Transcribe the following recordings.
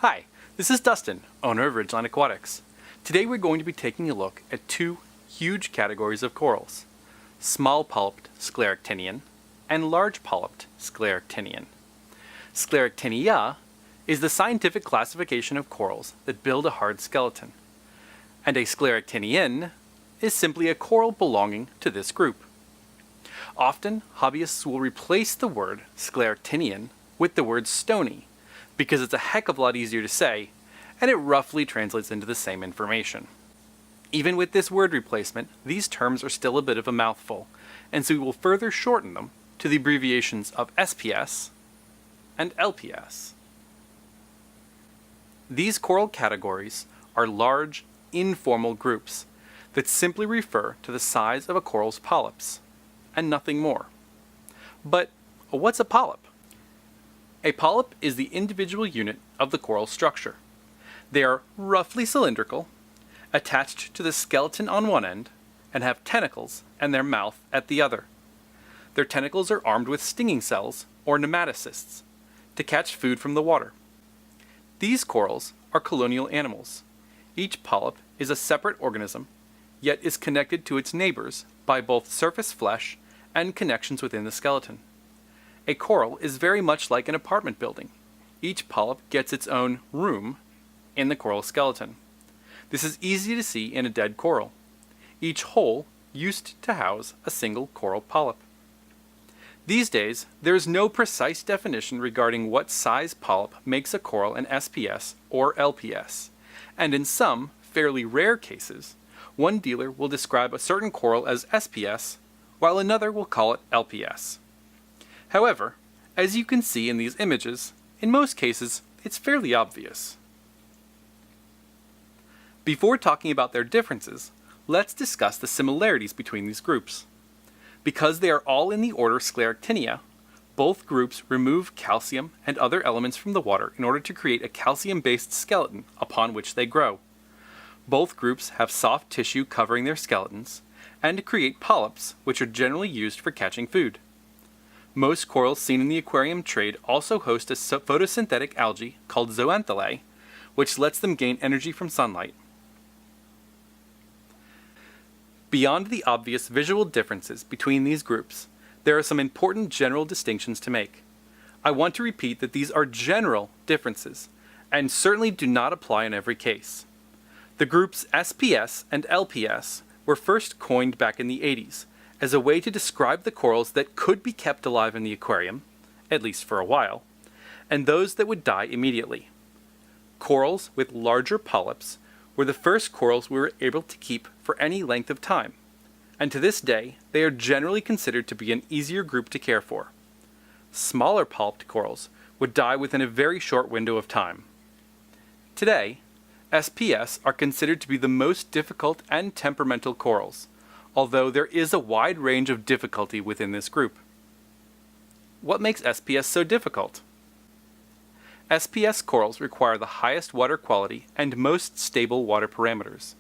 Hi, this is Dustin, owner of Ridgeline Aquatics. Today we're going to be taking a look at two huge categories of corals, small polyped scleractinian and large polyped scleractinian. Scleractinia is the scientific classification of corals that build a hard skeleton, and a scleractinian is simply a coral belonging to this group. Often, hobbyists will replace the word scleractinian with the word stony, because it's a heck of a lot easier to say, and it roughly translates into the same information. Even with this word replacement, these terms are still a bit of a mouthful, and so we will further shorten them to the abbreviations of SPS and LPS. These coral categories are large, informal groups that simply refer to the size of a coral's polyps, and nothing more. But what's a polyp? A polyp is the individual unit of the coral structure. They are roughly cylindrical, attached to the skeleton on one end, and have tentacles and their mouth at the other. Their tentacles are armed with stinging cells, or nematocysts, to catch food from the water. These corals are colonial animals. Each polyp is a separate organism, yet is connected to its neighbors by both surface flesh and connections within the skeleton. A coral is very much like an apartment building. Each polyp gets its own room in the coral skeleton. This is easy to see in a dead coral. Each hole used to house a single coral polyp. These days, there is no precise definition regarding what size polyp makes a coral an SPS or LPS, and in some fairly rare cases, one dealer will describe a certain coral as SPS, while another will call it LPS. However, as you can see in these images, in most cases, it's fairly obvious. Before talking about their differences, let's discuss the similarities between these groups. Because they are all in the order Scleractinia, both groups remove calcium and other elements from the water in order to create a calcium-based skeleton upon which they grow. Both groups have soft tissue covering their skeletons, and create polyps, which are generally used for catching food. Most corals seen in the aquarium trade also host a photosynthetic algae called zooxanthellae, which lets them gain energy from sunlight. Beyond the obvious visual differences between these groups, there are some important general distinctions to make. I want to repeat that these are general differences, and certainly do not apply in every case. The groups SPS and LPS were first coined back in the 80s, as a way to describe the corals that could be kept alive in the aquarium, at least for a while, and those that would die immediately. Corals with larger polyps were the first corals we were able to keep for any length of time, and to this day they are generally considered to be an easier group to care for. Smaller polyped corals would die within a very short window of time. Today, SPS are considered to be the most difficult and temperamental corals, although there is a wide range of difficulty within this group. What makes SPS so difficult? SPS corals require the highest water quality and most stable water parameters.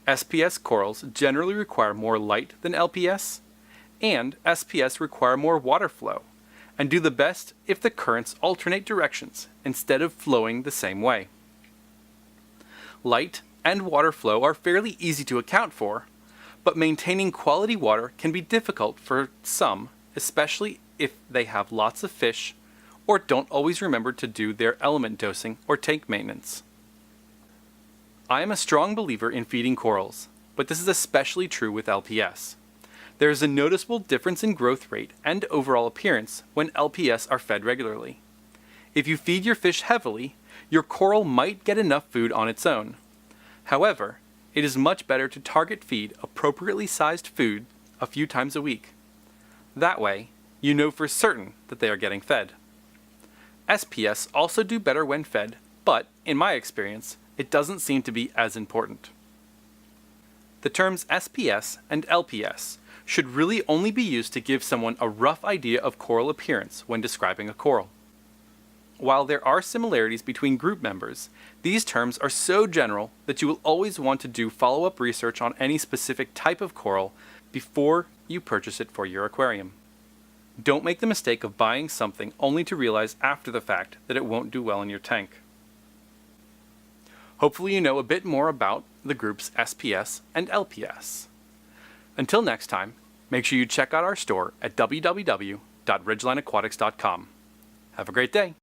SPS corals generally require more light than LPS, and SPS require more water flow, and do the best if the currents alternate directions instead of flowing the same way. Light and water flow are fairly easy to account for, but maintaining quality water can be difficult for some, especially if they have lots of fish or don't always remember to do their element dosing or tank maintenance. I am a strong believer in feeding corals, but this is especially true with LPS. There is a noticeable difference in growth rate and overall appearance when LPS are fed regularly. If you feed your fish heavily, your coral might get enough food on its own. However, it is much better to target feed appropriately sized food a few times a week. That way, you know for certain that they are getting fed. SPS also do better when fed, but, in my experience, it doesn't seem to be as important. The terms SPS and LPS should really only be used to give someone a rough idea of coral appearance when describing a coral. While there are similarities between group members, these terms are so general that you will always want to do follow-up research on any specific type of coral before you purchase it for your aquarium. Don't make the mistake of buying something only to realize after the fact that it won't do well in your tank. Hopefully you know a bit more about the groups SPS and LPS. Until next time, make sure you check out our store at www.ridgelineaquatics.com. Have a great day!